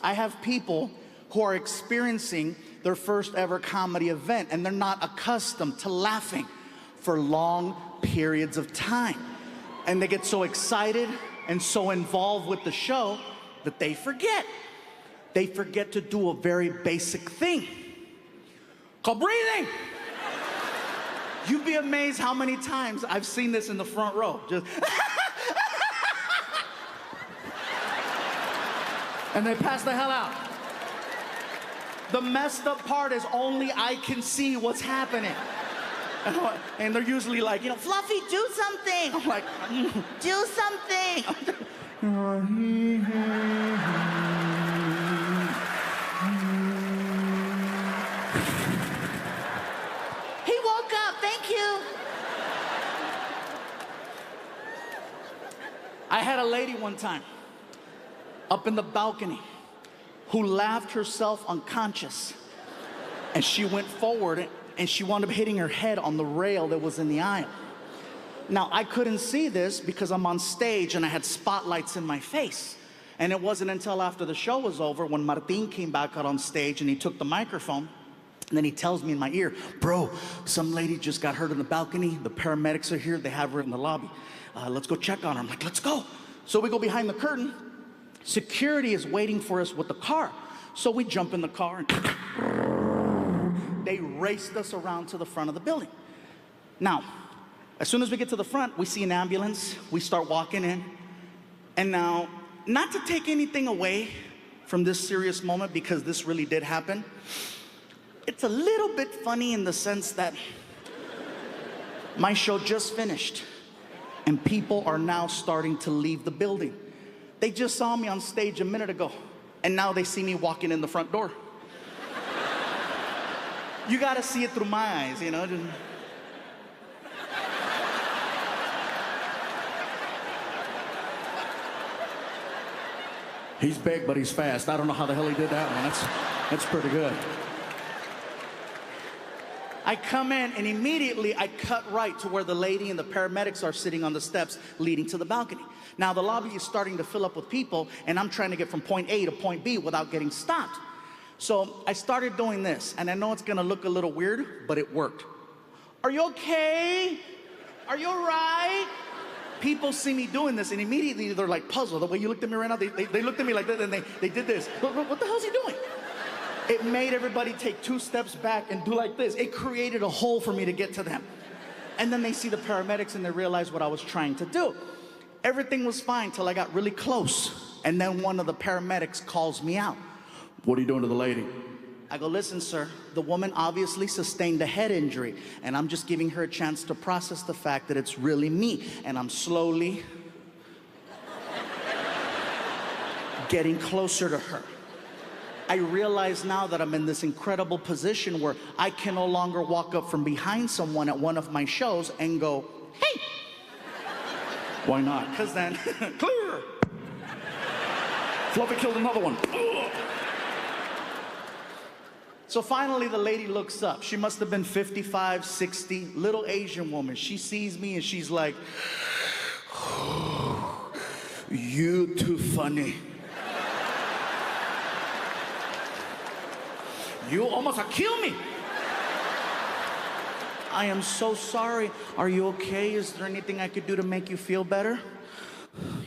I have people who are experiencing their first ever comedy event, and they're not accustomed to laughing for long periods of time. And they get so excited and so involved with the show that they forget. They forget to do a very basic thing called breathing. You'd be amazed how many times I've seen this in the front row. Just and they pass the hell out. The messed up part is only I can see what's happening. And they're usually like, Fluffy, do something. I'm like, do something. He woke up, thank you. I had a lady one time up in the balcony who laughed herself unconscious. And she went forward and she wound up hitting her head on the rail that was in the aisle. Now, I couldn't see this because I'm on stage and I had spotlights in my face. And it wasn't until after the show was over when Martin came back out on stage and he took the microphone. And then he tells me in my ear, bro, some lady just got hurt in the balcony. The paramedics are here. They have her in the lobby. Let's go check on her. I'm like, let's go. So we go behind the curtain. Security is waiting for us with the car. So we jump in the car and they raced us around to the front of the building. Now, as soon as we get to the front, we see an ambulance. We start walking in. And now, not to take anything away from this serious moment, because this really did happen, it's a little bit funny in the sense that my show just finished and people are now starting to leave the building. They just saw me on stage a minute ago and now they see me walking in the front door. You gotta see it through my eyes, He's big, but he's fast. I don't know how the hell he did that one. That's pretty good. I come in and immediately I cut right to where the lady and the paramedics are sitting on the steps leading to the balcony. Now the lobby is starting to fill up with people and I'm trying to get from point A to point B without getting stopped. So I started doing this, and I know it's gonna look a little weird, but it worked. Are you okay? Are you all right? People see me doing this and immediately they're like puzzled. The way you looked at me right now, they looked at me like this and they did this. What the hell's he doing? It made everybody take 2 steps back and do like this. It created a hole for me to get to them. And then they see the paramedics and they realize what I was trying to do. Everything was fine till I got really close. And then one of the paramedics calls me out. What are you doing to the lady? I go, listen, sir, the woman obviously sustained a head injury, and I'm just giving her a chance to process the fact that it's really me. And I'm slowly getting closer to her. I realize now that I'm in this incredible position where I can no longer walk up from behind someone at one of my shows and go, hey. Why not? Because then, clear. Fluffy killed another one. So finally the lady looks up. She must have been 55, 60, little Asian woman. She sees me and she's like, you too funny. You almost killed me. I am so sorry. Are you okay? Is there anything I could do to make you feel better?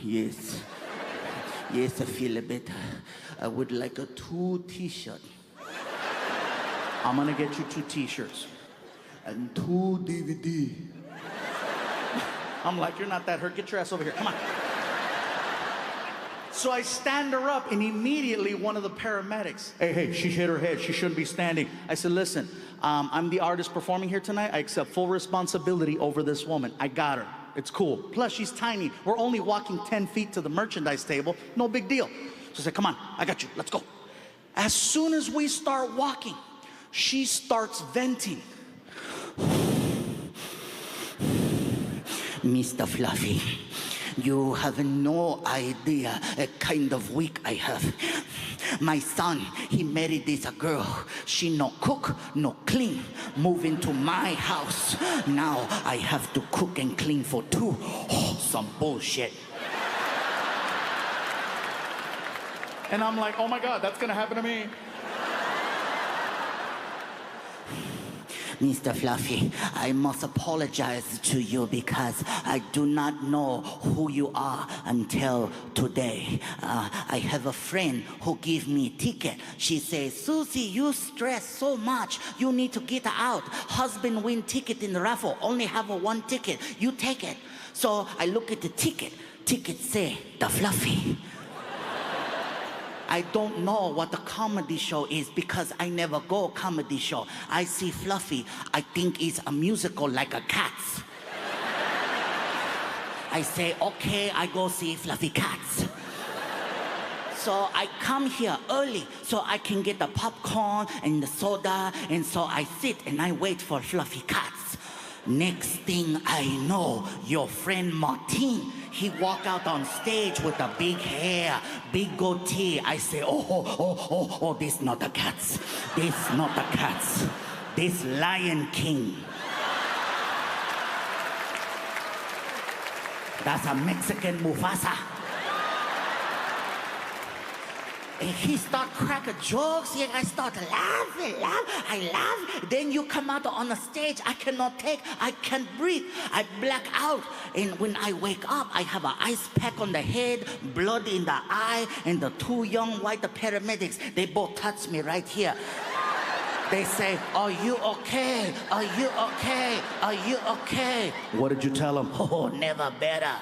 Yes. Yes, I feel a bit. I would like a 2 t-shirt. I'm gonna get you 2 t-shirts and 2 DVD. I'm like, you're not that hurt. Get your ass over here. Come on. So I stand her up and immediately one of the paramedics, hey, she hit her head. She shouldn't be standing. I said, listen, I'm the artist performing here tonight. I accept full responsibility over this woman. I got her. It's cool. Plus, she's tiny. We're only walking 10 feet to the merchandise table. No big deal. So I said, come on, I got you. Let's go. As soon as we start walking, she starts venting. Mr. Fluffy, you have no idea a kind of week I have. My son, he married this girl. She no cook, no clean. Move into my house. Now I have to cook and clean for 2. Oh, some bullshit. And I'm like, oh my God, that's gonna happen to me. Mr. Fluffy, I must apologize to you because I do not know who you are until today. I have a friend who gave me a ticket. She says, Susie, you stress so much. You need to get out. Husband win ticket in the raffle. Only have one ticket. You take it. So I look at the ticket. Ticket say, the Fluffy. I don't know what the comedy show is because I never go comedy show. I see Fluffy, I think it's a musical like a Cats. I say, okay, I go see Fluffy Cats. So I come here early so I can get the popcorn and the soda, and so I sit and I wait for Fluffy Cats. Next thing I know, your friend Martin, he walk out on stage with a big hair, big goatee. I say, oh, this not the Cats. This not the Cats. This Lion King. That's a Mexican Mufasa. And he start cracking jokes. I start laughing. I laugh. Then you come out on the stage. I cannot take. I can't breathe. I black out. And when I wake up, I have an ice pack on the head, blood in the eye, and the two young white paramedics, they both touch me right here. They say, are you okay? Are you okay? Are you okay? What did you tell them? Oh, never better.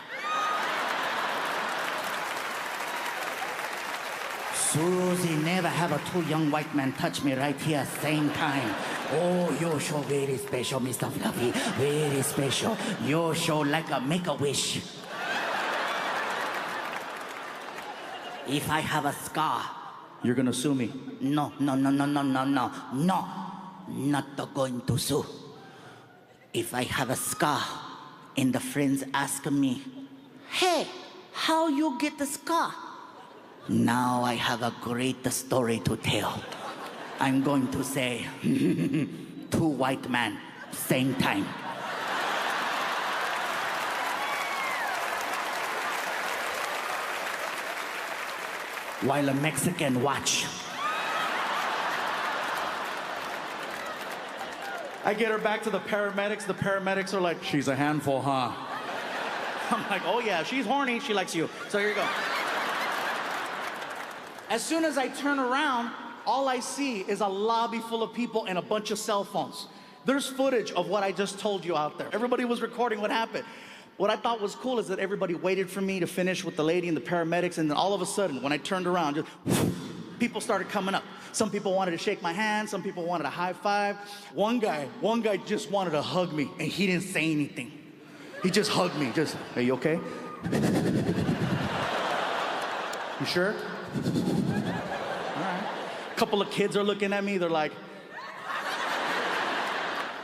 Susie, never have a two young white men touch me right here same time. Oh, your show very special, Mr. Fluffy. Very special. Your show like a Make-A-Wish. If I have a scar. You're gonna sue me. No. Not going to sue. If I have a scar and the friends ask me, hey, how you get the scar? Now I have a great story to tell. I'm going to say, two white men, same time. While a Mexican watch. I get her back to the paramedics. The paramedics are like, she's a handful, huh? I'm like, oh yeah, she's horny. She likes you. So here you go. As soon as I turn around, all I see is a lobby full of people and a bunch of cell phones. There's footage of what I just told you out there. Everybody was recording what happened. What I thought was cool is that everybody waited for me to finish with the lady and the paramedics, and then all of a sudden, when I turned around, just people started coming up. Some people wanted to shake my hand, some people wanted a high five. One guy just wanted to hug me, and he didn't say anything. He just hugged me, just, are you okay? You sure? All right. A couple of kids are looking at me, they're like...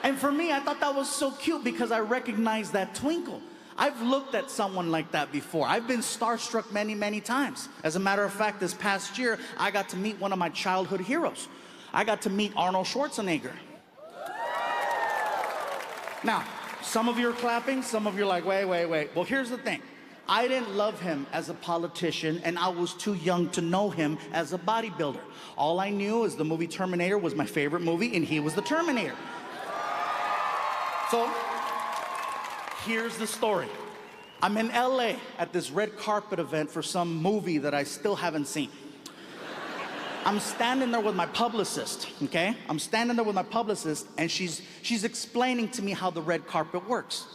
And for me, I thought that was so cute because I recognized that twinkle. I've looked at someone like that before. I've been starstruck many, many times. As a matter of fact, this past year, I got to meet one of my childhood heroes. I got to meet Arnold Schwarzenegger. Now, some of you are clapping, some of you are like, wait. Well, here's the thing. I didn't love him as a politician, and I was too young to know him as a bodybuilder. All I knew is the movie Terminator was my favorite movie, and he was the Terminator. So, here's the story. I'm in LA at this red carpet event for some movie that I still haven't seen. I'm standing there with my publicist, okay? I'm standing there with my publicist, and she's explaining to me how the red carpet works.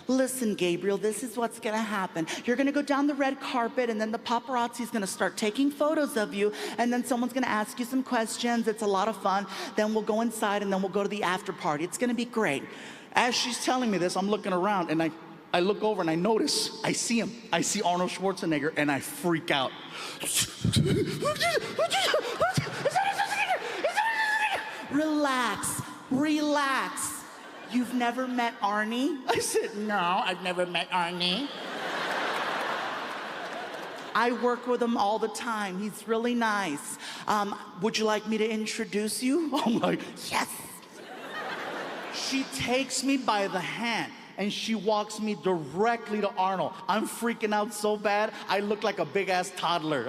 Listen, Gabriel, this is what's gonna happen. You're gonna go down the red carpet, and then the paparazzi's gonna start taking photos of you, and then someone's gonna ask you some questions. It's a lot of fun. Then we'll go inside, and then we'll go to the after party. It's gonna be great. As she's telling me this, I'm looking around, and I look over, and I notice, I see him. I see Arnold Schwarzenegger, and I freak out. Relax. You've never met Arnie? I said, no, I've never met Arnie. I work with him all the time. He's really nice. Would you like me to introduce you? I'm like, yes. She takes me by the hand, and she walks me directly to Arnold. I'm freaking out so bad, I look like a big-ass toddler.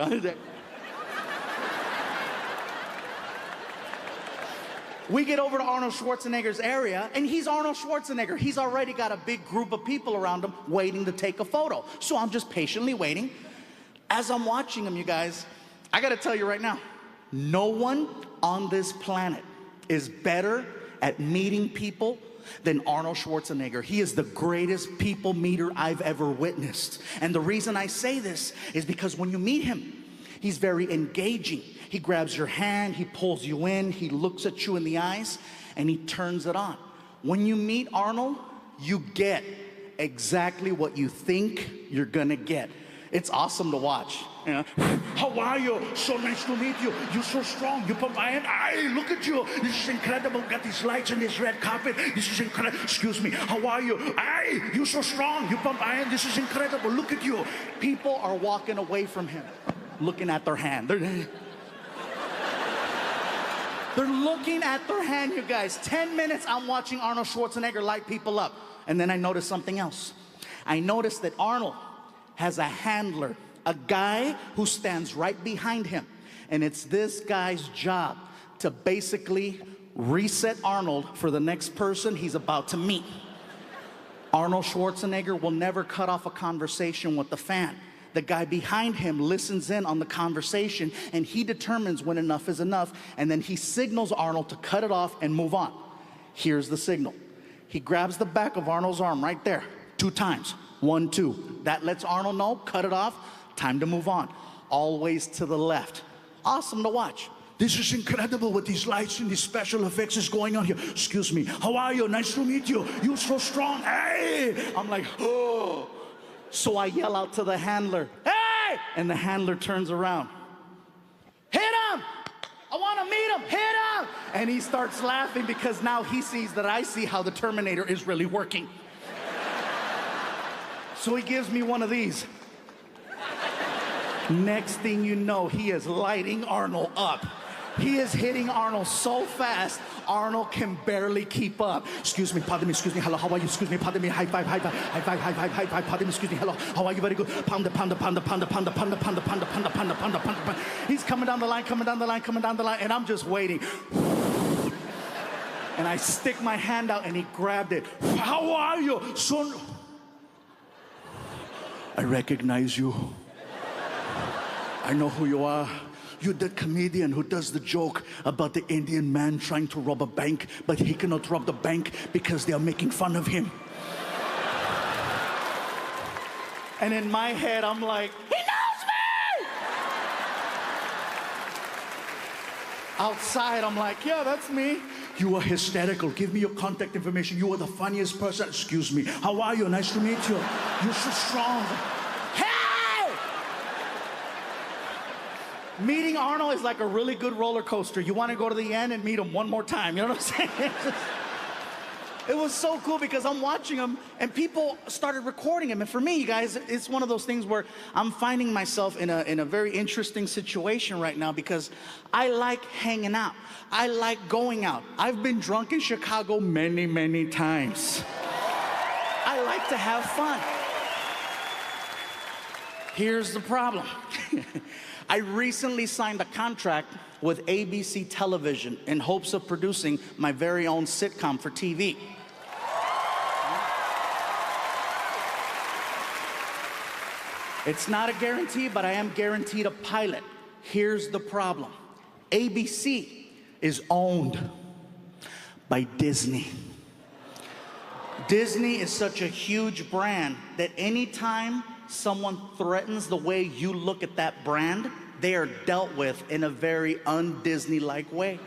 We get over to Arnold Schwarzenegger's area, and he's Arnold Schwarzenegger. He's already got a big group of people around him waiting to take a photo. So I'm just patiently waiting. As I'm watching him, you guys, I gotta tell you right now, no one on this planet is better at meeting people than Arnold Schwarzenegger. He is the greatest people meter I've ever witnessed. And the reason I say this is because when you meet him, he's very engaging. He grabs your hand, he pulls you in, he looks at you in the eyes, and he turns it on. When you meet Arnold, you get exactly what you think you're gonna get. It's awesome to watch. You know? How are you? So nice to meet you. You're so strong. You pump iron. Hey, look at you. This is incredible. Got these lights and this red carpet. This is incredible. Excuse me. How are you? Hey, you're so strong. You pump iron. This is incredible. Look at you. People are walking away from him, looking at their hand. They're looking at their hand, you guys. 10 minutes I'm watching Arnold Schwarzenegger light people up. And then I noticed something else. I noticed that Arnold has a handler, a guy who stands right behind him. And it's this guy's job to basically reset Arnold for the next person he's about to meet. Arnold Schwarzenegger will never cut off a conversation with the fan. The guy behind him listens in on the conversation, and he determines when enough is enough, and then he signals Arnold to cut it off and move on. Here's the signal. He grabs the back of Arnold's arm right there, 2 times. 1, 2. That lets Arnold know, cut it off, time to move on. Always to the left. Awesome to watch. This is incredible what these lights and these special effects is going on here. Excuse me. How are you? Nice to meet you. You're so strong. Hey! I'm like, oh. So I yell out to the handler, hey! And the handler turns around. Hit him! I want to meet him. Hit him! And he starts laughing because now he sees that I see how the Terminator is really working. So he gives me one of these. Next thing you know, he is lighting Arnold up. He is hitting Arnold so fast, Arnold can barely keep up. Excuse me, pardon me, excuse me, hello, how are you? Excuse me, pardon me, high five, high five, high five, high five, high five, pardon me, excuse me, hello, how are you? Very good. Pound, pound, pound, pound, pound, pound, pound, pound, pound, pound, pound, pound. He's coming down the line, coming down the line, coming down the line, and I'm just waiting. And I stick my hand out and he grabbed it. How are you, son? I recognize you. I know who you are. You're the comedian who does the joke about the Indian man trying to rob a bank, but he cannot rob the bank because they are making fun of him. And in my head, I'm like, he knows me! Outside, I'm like, yeah, that's me. You are hysterical. Give me your contact information. You are the funniest person. Excuse me. How are you? Nice to meet you. You're so strong. Meeting Arnold is like a really good roller coaster. You want to go to the end and meet him one more time. You know what I'm saying? It was so cool because I'm watching him and people started recording him. And for me, you guys, it's one of those things where I'm finding myself in a very interesting situation right now because I like hanging out. I like going out. I've been drunk in Chicago many, many times. I like to have fun. Here's the problem. I recently signed a contract with ABC Television in hopes of producing my very own sitcom for TV. It's not a guarantee, but I am guaranteed a pilot. Here's the problem. ABC is owned by Disney. Disney is such a huge brand that anytime someone threatens the way you look at that brand, they are dealt with in a very un-Disney-like way.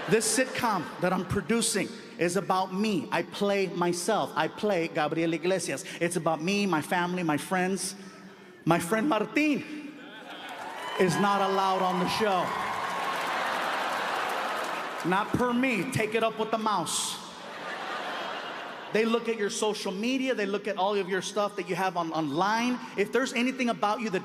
This sitcom that I'm producing is about me. I play myself. I play Gabriel Iglesias. It's about me, my family, my friends. My friend Martin is not allowed on the show. Not per me. Take it up with the mouse. They look at your social media. They look at all of your stuff that you have online. If there's anything about you that